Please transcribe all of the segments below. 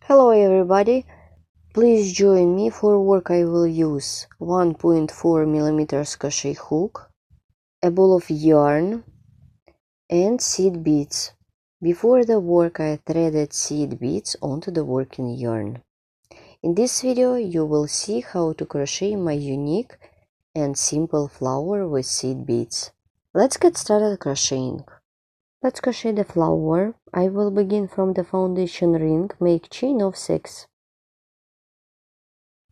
Hello everybody, please join me. For work I will use 1.4mm crochet hook, a ball of yarn and seed beads. Before the work I threaded seed beads onto the working yarn. In this video you will see how to crochet my unique and simple flower with seed beads. Let's get started crocheting. Let's crochet the flower. I will begin from the foundation ring. Make chain of 6.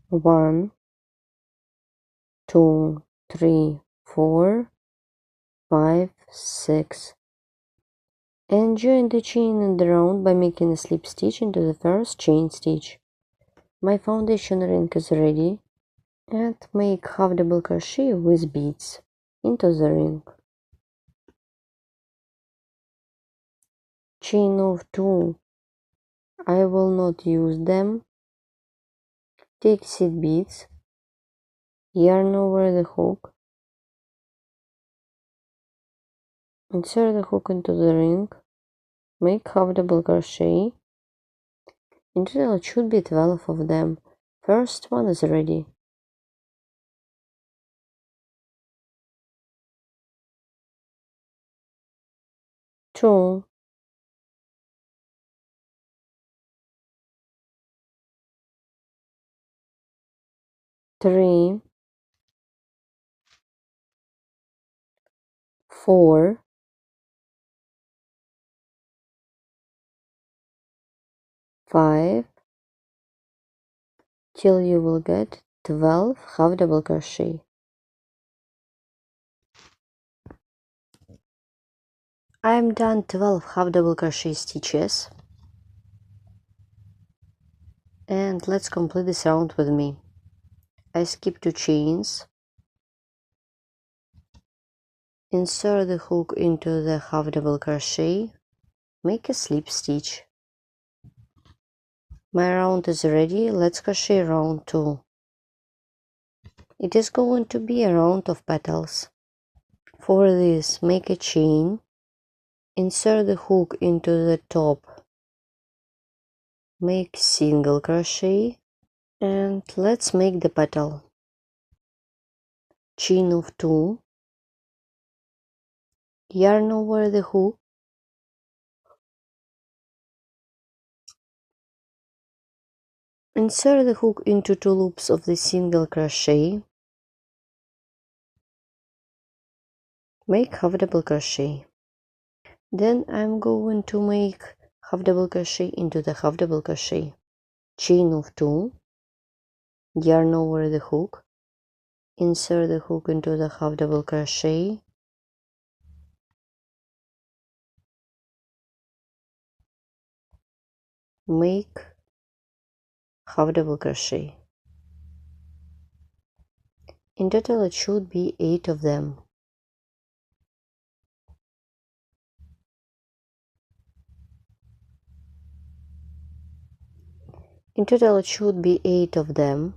1, 2, 3, 4, 5, 6, and join the chain in the round by making a slip stitch into the first chain stitch. My foundation ring is ready, and make half double crochet with beads into the ring. Chain of 2, I will not use them. Take seed beads, yarn over the hook, insert the hook into the ring, make half double crochet. In total it should be 12 of them. First one is ready. 2, 3, 4, 5, till you will get 12 half double crochet. I am done 12 half double crochet stitches, and let's complete this round with me. I skip 2 chains, insert the hook into the half double crochet, make a slip stitch. My round is ready. Let's crochet round 2. It is going to be a round of petals. For this, make a chain, insert the hook into the top, make single crochet, and let's make the petal. Chain of 2, yarn over the hook, insert the hook into 2 loops of the single crochet, make half double crochet. Then I'm going to make half double crochet into the half double crochet. Chain of 2, yarn over the hook, insert the hook into the half double crochet, make half double crochet. In total it should be 8 of them. In total it should be 8 of them.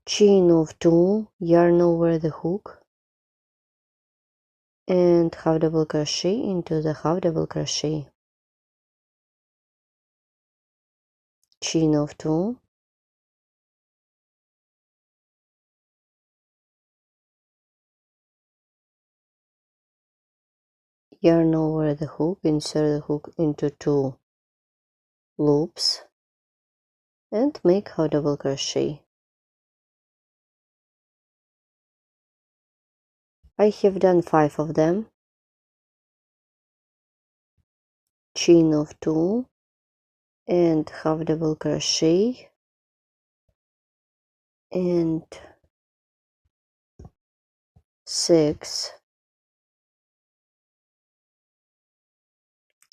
Chain of 2, yarn over the hook, and half double crochet into the half double crochet. Chain of 2, yarn over the hook, insert the hook into 2 loops, and make half double crochet. I have done 5 of them. Chain of 2 and half double crochet, and 6,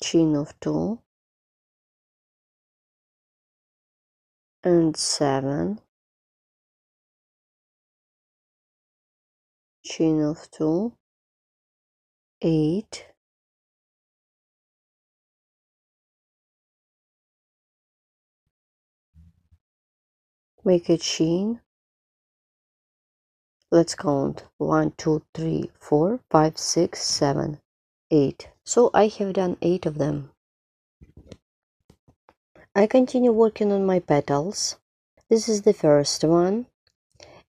chain of 2, and 7, chain of 2, 8, make a chain. Let's count 1, 2, 3, 4, 5, 6, 7. 8. So I have done 8 of them. I continue working on my petals. This is the first one,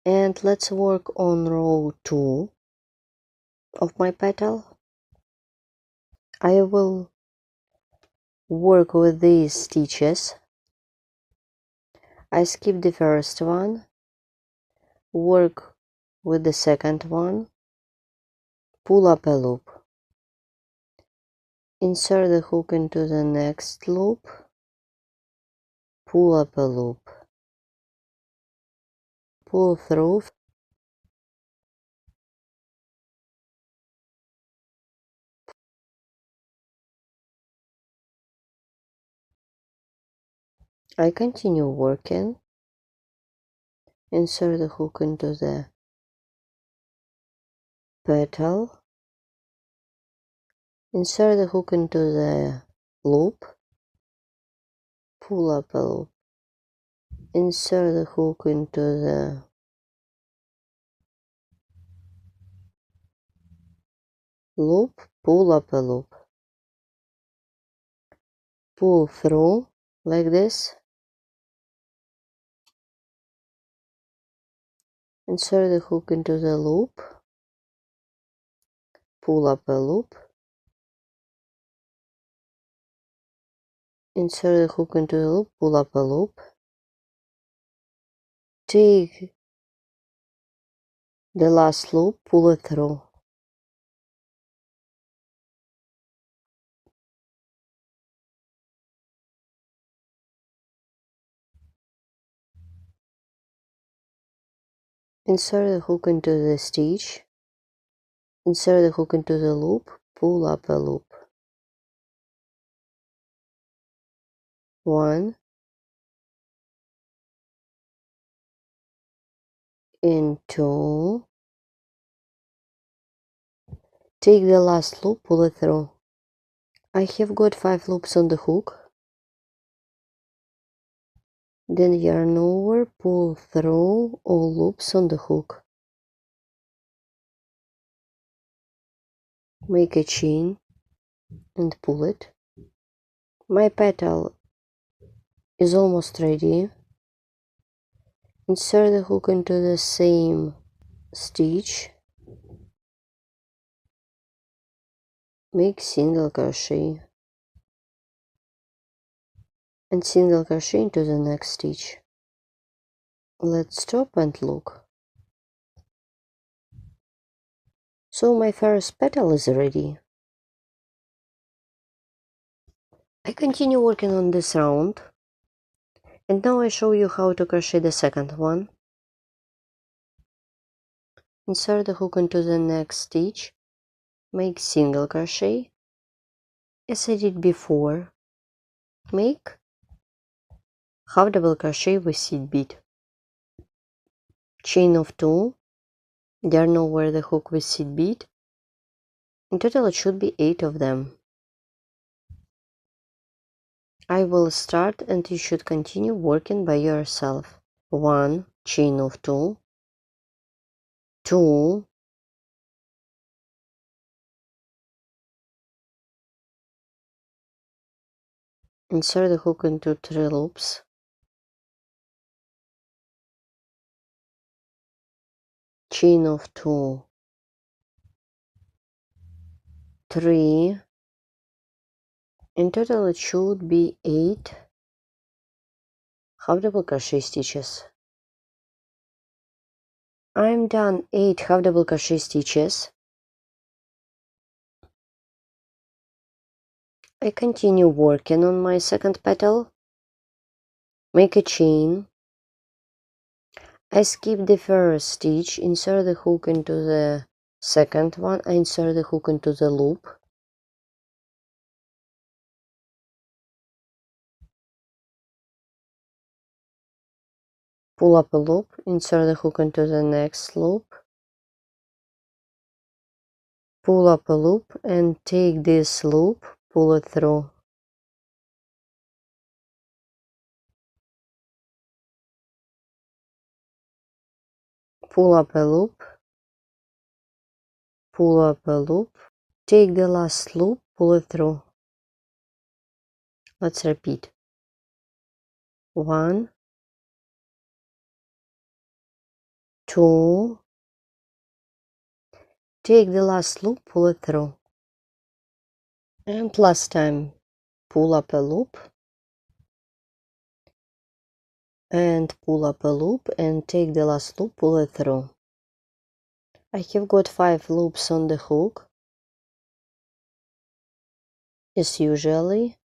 and let's work on row 2 of my petal. I will work with these stitches. I skip the first one, work with the second one, pull up a loop, insert the hook into the next loop, pull up a loop, pull through, I continue working, insert the hook into the petal, insert the hook into the loop, pull up a loop, insert the hook into the loop, pull up a loop, pull through like this, insert the hook into the loop, pull up a loop, insert the hook into the loop, pull up a loop, take the last loop, pull it through, insert the hook into the stitch, insert the hook into the loop, pull up a loop, 1 and 2, take the last loop, pull it through. I have got 5 loops on the hook, then yarn over, pull through all loops on the hook, make a chain and pull it. My petal is almost ready. Insert the hook into the same stitch, make single crochet and single crochet into the next stitch. Let's stop and look. So my first petal is ready. I continue working on this round, and now I show you how to crochet the second one. Insert the hook into the next stitch, make single crochet, as I did before, make half double crochet with seed bead, chain of 2, yarn over the hook with seed bead. In total it should be 8 of them. I will start and you should continue working by yourself. 1, chain of 2, 2, insert the hook into 3 loops, chain of 2, 3, in total it should be 8 half double crochet stitches. I'm done 8 half double crochet stitches. I continue working on my second petal, make a chain, I skip the first stitch, insert the hook into the second one, I insert the hook into the loop, pull up a loop, insert the hook into the next loop, pull up a loop and take this loop, pull it through. Pull up a loop, pull up a loop, Take the last loop, pull it through. Let's repeat. 1, 2, take the last loop, pull it through. And last time, pull up a loop and pull up a loop and take the last loop, pull it through. I have got 5 loops on the hook, as usually.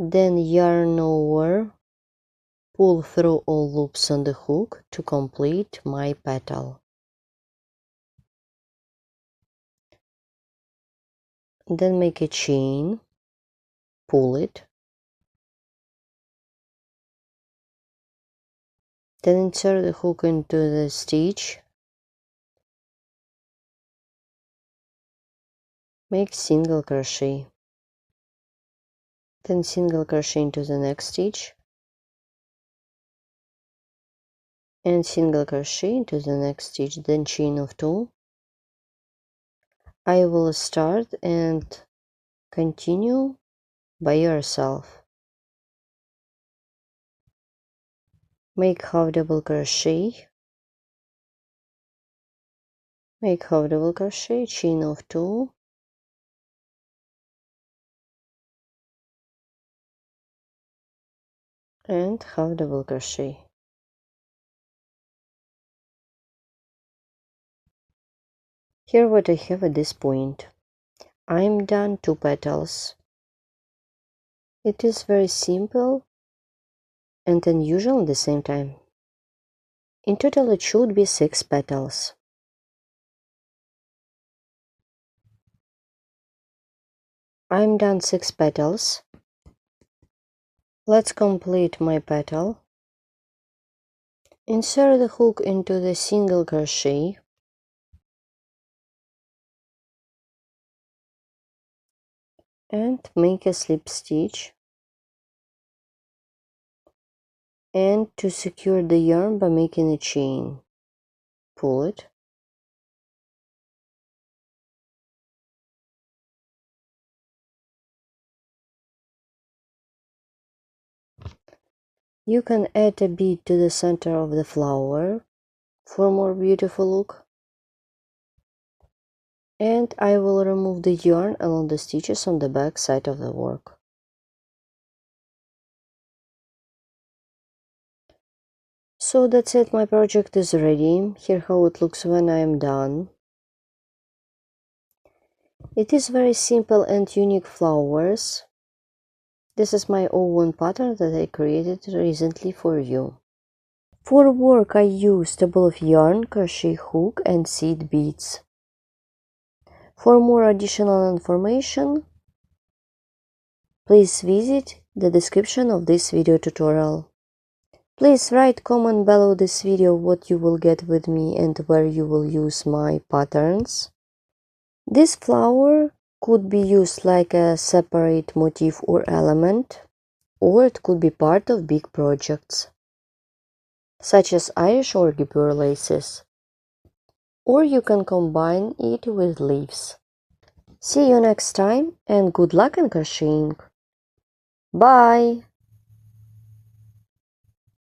Then yarn over, pull through all loops on the hook to complete my petal. Then make a chain, pull it. Then insert the hook into the stitch. Make single crochet. Then single crochet into the next stitch. And single crochet into the next stitch, then chain of 2. I will start and continue by yourself. Make half double crochet, make half double crochet, chain of 2, and half double crochet. Here what I have at this point. I'm done 2 petals. It is very simple and unusual at the same time. In total it should be 6 petals. I'm done 6 petals. Let's complete my petal. Insert the hook into the single crochet. And make a slip stitch. And to secure the yarn by making a chain, pull it. You can add a bead to the center of the flower for a more beautiful look. And I will remove the yarn along the stitches on the back side of the work. So that's it, my project is ready. Here how it looks when I am done. It is very simple and unique flowers. This is my own pattern that I created recently for you. For work I used a ball of yarn, crochet hook and seed beads. For more additional information, please visit the description of this video tutorial. Please write comment below this video what you will get with me and where you will use my patterns. This flower could be used like a separate motif or element, or it could be part of big projects, such as Irish or irregular laces. Or you can combine it with leaves. See you next time and good luck in crocheting! Bye!